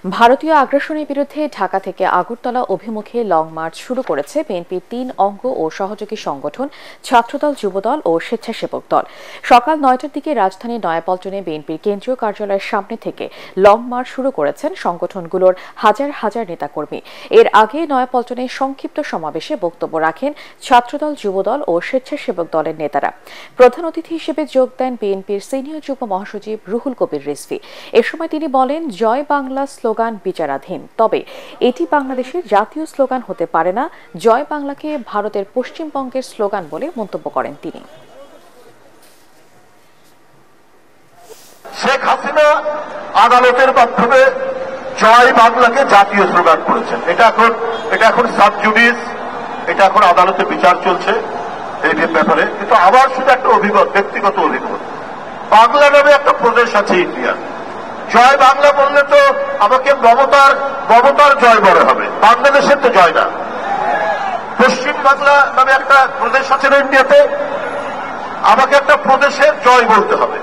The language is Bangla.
ভারতীয় আগ্রাসনের বিরুদ্ধে ঢাকা থেকে আগরতলা অভিমুখে লং মার্চ শুরু করেছে বিএনপির ৩ অঙ্গ ও সহযোগী সংগঠন ছাত্রদল, যুবদল ও স্বেচ্ছাসেবক দল। সকাল ৯টার দিকে রাজধানীর নয়াপল্টনে বিএনপির কেন্দ্রীয় কার্যালয়ের সামনে থেকে লং মার্চ শুরু করেছেন সংগঠনগুলোর হাজার হাজার নেতাকর্মী। এর আগে নয়াপল্টনে সংক্ষিপ্ত সমাবেশে বক্তব্য রাখেন ছাত্রদল, যুবদল ও স্বেচ্ছাসেবক দলের নেতারা। প্রধান অতিথি হিসেবে যোগ দেন বিএনপির সিনিয়র যুগ্ম মহাসচিব রুহুল কবির রিজভী। এ সময় তিনি বলেন, জয় বাংলা স্লোগান বিচারাধীন, তবে এটি বাংলাদেশের জাতীয় স্লোগান হতে পারে না। জয় বাংলাকে ভারতের পশ্চিমবঙ্গের স্লোগান বলে মন্তব্য করেন তিনি। শেখ হাসিনা আদালতের মাধ্যমে জয় বাংলাকে জাতীয় স্লোগান করেছেন। এটা এখন সাব জুডিস, এটা এখন আদালতে বিচার চলছে এই ব্যাপারে। কিন্তু আমার শুধু একটা ব্যক্তিগত অভিমত, বাংলা নামে একটা প্রদেশ আছে ইন্ডিয়া। জয় বাংলা বললে তো আমাকে মমতার জয় বড় হবে, বাংলাদেশের তো জয় না। পশ্চিম বাংলা নামে একটা প্রদেশ আছে না ইন্ডিয়াতে, আমাকে একটা প্রদেশের জয় বলতে হবে।